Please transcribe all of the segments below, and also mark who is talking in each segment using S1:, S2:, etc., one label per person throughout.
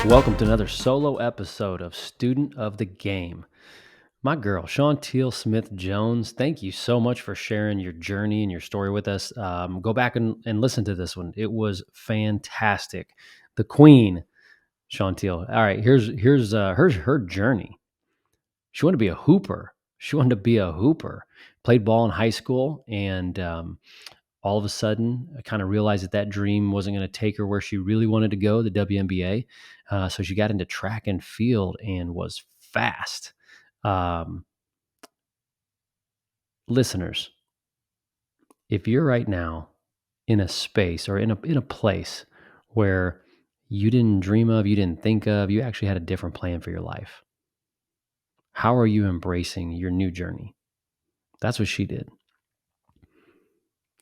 S1: Welcome to another solo episode of Student of the Game. My girl, Chauntiel Smith-Jones, thank you so much for sharing your journey and your story with us. Go back and listen to this one. It was fantastic. The Queen, Chauntiel. All right, here's her journey. She wanted to be a hooper. Played ball in high school, and all of a sudden, I kind of realized that dream wasn't going to take her where she really wanted to go, the WNBA. So she got into track and field and was fast. Listeners, if you're right now in a space or in a place where you didn't dream of, you didn't think of, you actually had a different plan for your life, how are you embracing your new journey? That's what she did.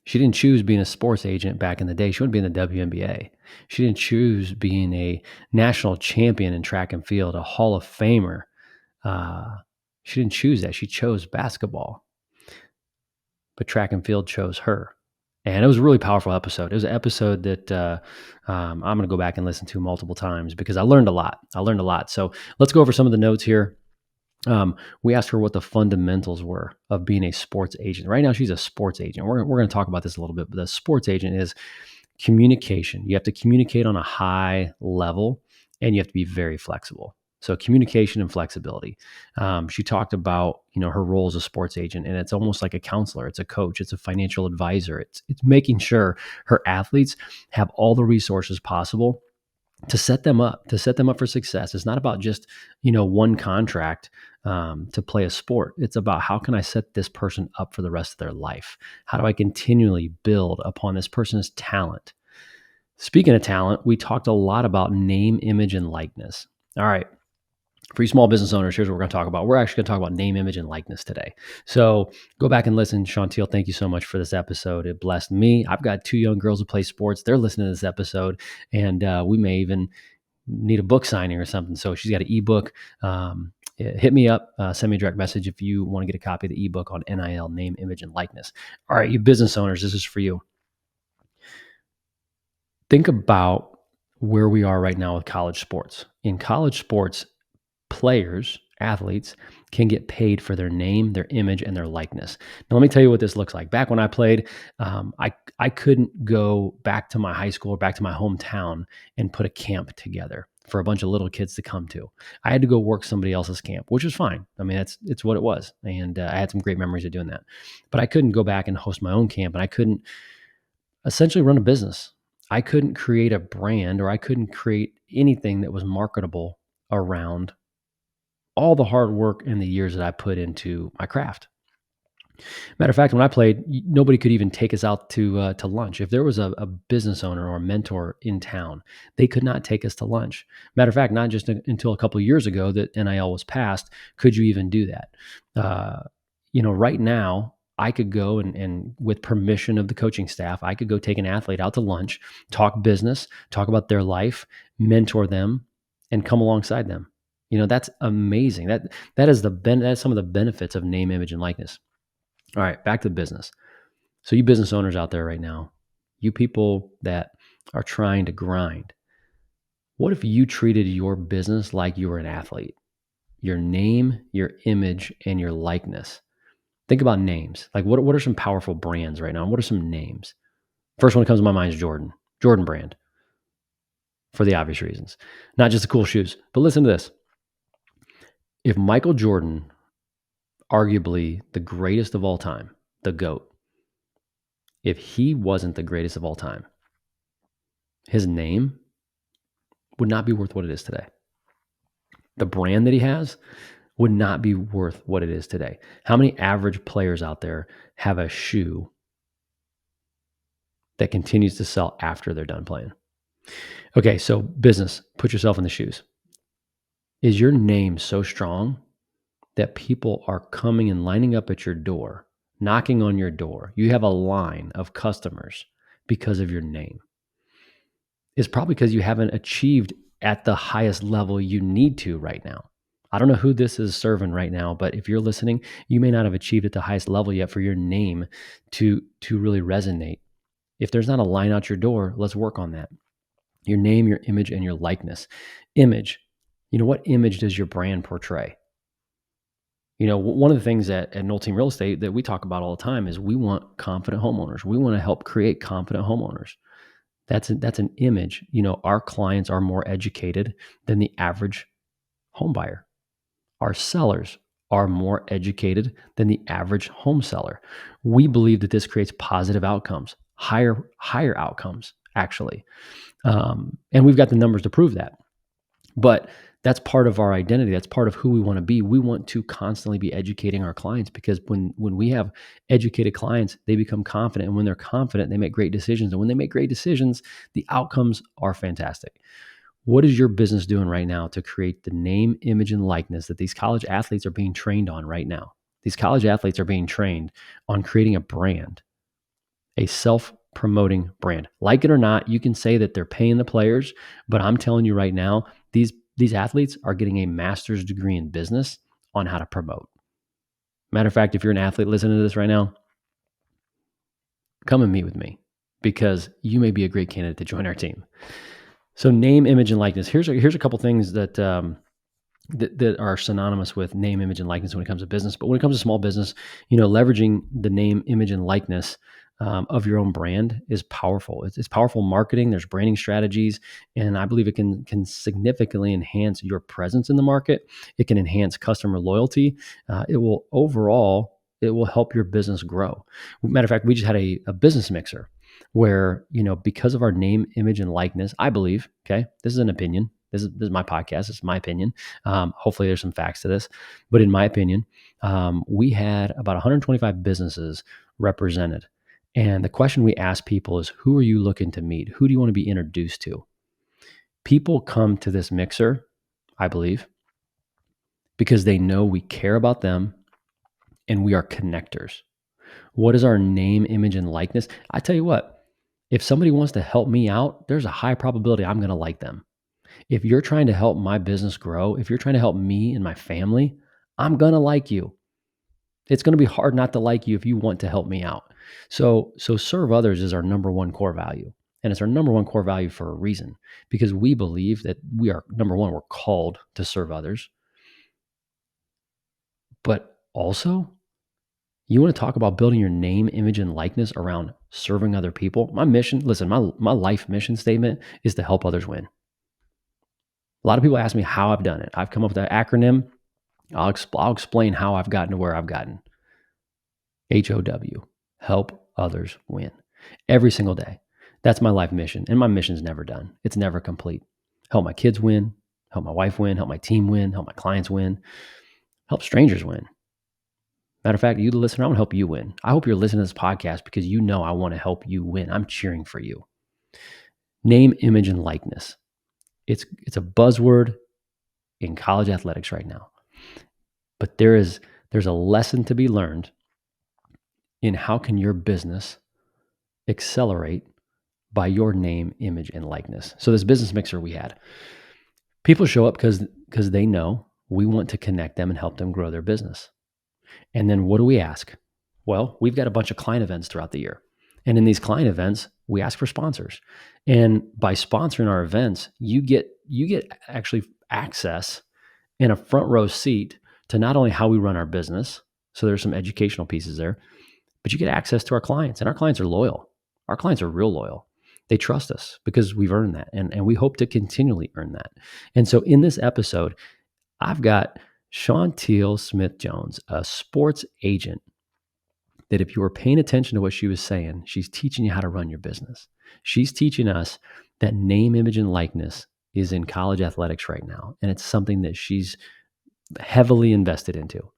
S1: She didn't choose being a sports agent back in the day. She wanted to be in the WNBA. She didn't choose being a national champion in track and field, a Hall of Famer. She didn't choose that. She chose basketball. But track and field chose her. And it was a really powerful episode. It was an episode that I'm going to go back and listen to multiple times because I learned a lot. So let's go over some of the notes here. We asked her what the fundamentals were of being a sports agent. Right now, she's a sports agent. We're going to talk about this a little bit, but the sports agent is communication. You have to communicate on a high level, and you have to be very flexible. So communication and flexibility. She talked about, her role as a sports agent, and it's almost like a counselor. It's a coach. It's a financial advisor. It's making sure her athletes have all the resources possible to set them up for success. It's not about just, one contract to play a sport. It's about how can I set this person up for the rest of their life? How do I continually build upon this person's talent? Speaking of talent, we talked a lot about name, image, and likeness. All right. For you small business owners, here's what we're going to talk about. We're actually going to talk about name, image, and likeness today. So go back and listen. Chauntiel, thank you so much for this episode. It blessed me. I've got 2 young girls who play sports. They're listening to this episode, and we may even need a book signing or something. So she's got an ebook. Hit me up. Send me a direct message if you want to get a copy of the ebook on NIL, name, image, and likeness. All right, you business owners, this is for you. Think about where we are right now with college sports. In college sports, players, athletes, can get paid for their name, their image, and their likeness. Now, let me tell you what this looks like. Back when I played, I couldn't go back to my high school or back to my hometown and put a camp together for a bunch of little kids to come to. I had to go work somebody else's camp, which was fine. I mean, it's what it was. And I had some great memories of doing that. But I couldn't go back and host my own camp, and I couldn't essentially run a business. I couldn't create a brand, or I couldn't create anything that was marketable around all the hard work and the years that I put into my craft. Matter of fact, when I played, nobody could even take us out to lunch. If there was a business owner or a mentor in town, they could not take us to lunch. Matter of fact, not just until a couple of years ago that NIL was passed, could you even do that. Right now, I could go and with permission of the coaching staff, I could go take an athlete out to lunch, talk business, talk about their life, mentor them, and come alongside them. That's amazing. That is some of the benefits of name, image, and likeness. All right, back to business. So you business owners out there right now, you people that are trying to grind, what if you treated your business like you were an athlete? Your name, your image, and your likeness. Think about names. Like what are some powerful brands right now? What are some names? First one that comes to my mind is Jordan brand, for the obvious reasons. Not just the cool shoes, but listen to this. If Michael Jordan, arguably the greatest of all time, the GOAT, if he wasn't the greatest of all time, his name would not be worth what it is today. The brand that he has would not be worth what it is today. How many average players out there have a shoe that continues to sell after they're done playing? Okay, so business, put yourself in the shoes. Is your name so strong that people are coming and lining up at your door, knocking on your door? You have a line of customers because of your name. It's probably because you haven't achieved at the highest level you need to right now. I don't know who this is serving right now, but if you're listening, you may not have achieved at the highest level yet for your name to really resonate. If there's not a line out your door, let's work on that. Your name, your image, and your likeness. Image. What image does your brand portray? One of the things at Noll Team Real Estate that we talk about all the time is we want confident homeowners. We want to help create confident homeowners. That's an image. Our clients are more educated than the average home buyer. Our sellers are more educated than the average home seller. We believe that this creates positive outcomes, higher outcomes, actually. And we've got the numbers to prove that. But that's part of our identity. That's part of who we want to be. We want to constantly be educating our clients, because when we have educated clients, they become confident. And when they're confident, they make great decisions. And when they make great decisions, the outcomes are fantastic. What is your business doing right now to create the name, image, and likeness that these college athletes are being trained on right now? These college athletes are being trained on creating a brand, a self-promoting brand. Like it or not, you can say that they're paying the players, but I'm telling you right now, these athletes are getting a master's degree in business on how to promote. Matter of fact, if you're an athlete listening to this right now, come and meet with me, because you may be a great candidate to join our team. So name, image, and likeness. Here's a couple things that that are synonymous with name, image, and likeness when it comes to business. But when it comes to small business, leveraging the name, image, and likeness of your own brand is powerful. It's powerful marketing. There's branding strategies, and I believe it can significantly enhance your presence in the market. It can enhance customer loyalty. It will help your business grow. Matter of fact, we just had a business mixer where, because of our name, image, and likeness, I believe, okay, this is an opinion. This is my podcast. It's my opinion. Hopefully there's some facts to this, but in my opinion, we had about 125 businesses represented. And the question we ask people is, who are you looking to meet? Who do you want to be introduced to? People come to this mixer, I believe, because they know we care about them and we are connectors. What is our name, image, and likeness? I tell you what, if somebody wants to help me out, there's a high probability I'm going to like them. If you're trying to help my business grow, if you're trying to help me and my family, I'm going to like you. It's going to be hard not to like you if you want to help me out. So serve others is our number one core value. And it's our number one core value for a reason, because we believe that we are, number one, we're called to serve others. But also, you want to talk about building your name, image, and likeness around serving other people. My mission, listen, my life mission statement is to help others win. A lot of people ask me how I've done it. I've come up with an acronym. I'll explain how I've gotten to where I've gotten. HOW, help others win. Every single day. That's my life mission. And my mission's never done. It's never complete. Help my kids win, help my wife win, help my team win, help my clients win, help strangers win. Matter of fact, you the listener, I want to help you win. I hope you're listening to this podcast because you know I want to help you win. I'm cheering for you. Name, image, and likeness. It's a buzzword in college athletics right now. But there's a lesson to be learned in how can your business accelerate by your name, image, and likeness. So this business mixer we had, people show up because they know we want to connect them and help them grow their business. And then what do we ask? Well, we've got a bunch of client events throughout the year. And in these client events, we ask for sponsors. And by sponsoring our events, you get actually access in a front row seat to not only how we run our business, so there's some educational pieces there, but you get access to our clients. And our clients are loyal. Our clients are real loyal. They trust us because we've earned that. And we hope to continually earn that. And so in this episode, I've got Chauntiel Smith-Jones, a sports agent, that if you were paying attention to what she was saying, she's teaching you how to run your business. She's teaching us that name, image, and likeness is in college athletics right now. And it's something that she's heavily invested into.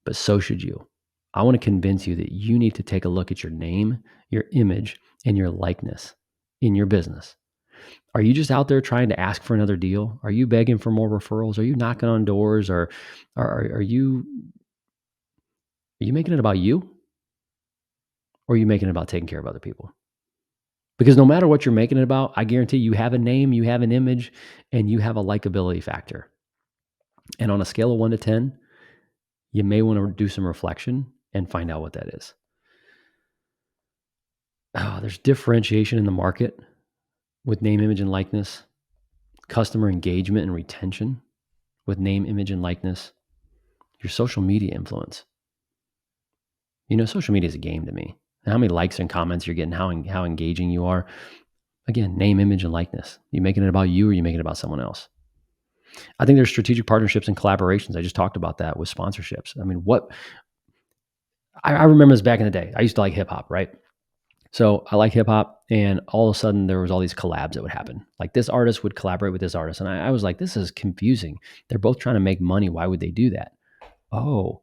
S1: But so should you. I want to convince you that you need to take a look at your name, your image, and your likeness in your business. Are you just out there trying to ask for another deal? Are you begging for more referrals? Are you knocking on doors? Or are you making it about you? Or are you making it about taking care of other people? Because no matter what you're making it about, I guarantee you have a name, you have an image, and you have a likability factor. And on a scale of 1 to 10, you may want to do some reflection and find out what that is. Oh, there's differentiation in the market. with name, image, and likeness, customer engagement and retention with name, image, and likeness, your social media influence. Social media is a game to me. How many likes and comments you're getting, how engaging you are. Again, name, image, and likeness. You making it about you or you making it about someone else? I think there's strategic partnerships and collaborations. I just talked about that with sponsorships. I remember this back in the day. I used to like hip hop, right? So I like hip hop, and all of a sudden there was all these collabs that would happen. Like this artist would collaborate with this artist, and I was like, this is confusing. They're both trying to make money. Why would they do that? Oh,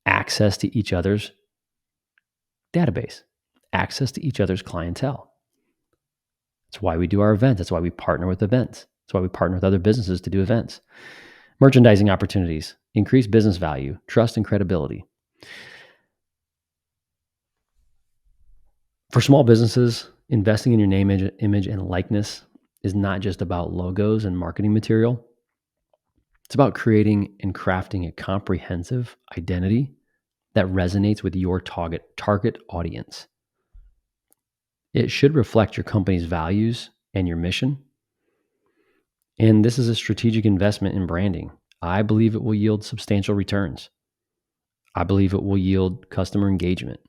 S1: access to each other's database, access to each other's clientele. That's why we do our events. That's why we partner with events. That's why we partner with other businesses to do events. Merchandising opportunities, increase business value, trust and credibility. For small businesses, investing in your name, image, and likeness is not just about logos and marketing material. It's about creating and crafting a comprehensive identity that resonates with your target audience. It should reflect your company's values and your mission. And this is a strategic investment in branding. I believe it will yield substantial returns. I believe it will yield customer engagement.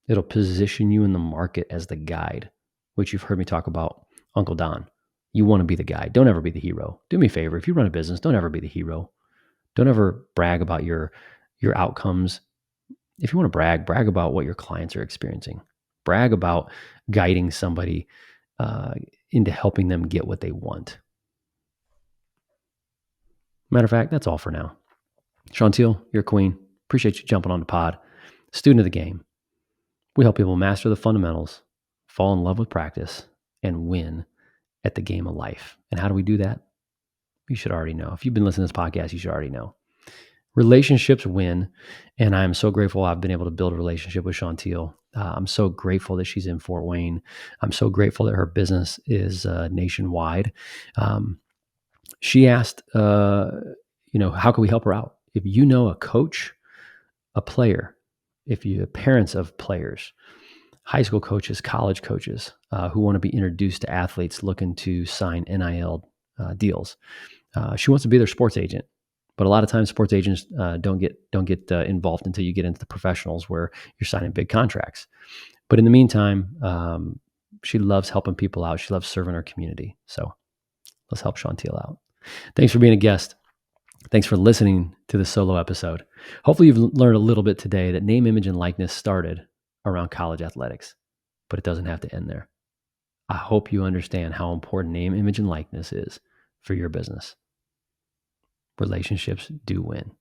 S1: It'll position you in the market as the guide, which you've heard me talk about, Uncle Don. You want to be the guide. Don't ever be the hero. Do me a favor. If you run a business, don't ever be the hero. Don't ever brag about your outcomes. If you want to brag about what your clients are experiencing. Brag about guiding somebody into helping them get what they want. Matter of fact, that's all for now. Chauntiel, you're a queen. Appreciate you jumping on the pod. Student of the game. We help people master the fundamentals, fall in love with practice, and win at the game of life. And how do we do that? You should already know. If you've been listening to this podcast, you should already know. Relationships win, and I'm so grateful I've been able to build a relationship with Chauntiel. I'm so grateful that she's in Fort Wayne. I'm so grateful that her business is nationwide. She asked, how can we help her out? If you know a coach, a player, if you have parents of players, high school coaches, college coaches who want to be introduced to athletes looking to sign NIL deals, she wants to be their sports agent. But a lot of times, sports agents don't get involved until you get into the professionals where you're signing big contracts. But in the meantime, she loves helping people out. She loves serving her community. So let's help Chauntiel out. Thanks for being a guest. Thanks for listening to the solo episode. Hopefully you've learned a little bit today that name, image, and likeness started around college athletics, but it doesn't have to end there. I hope you understand how important name, image, and likeness is for your business. Relationships do win.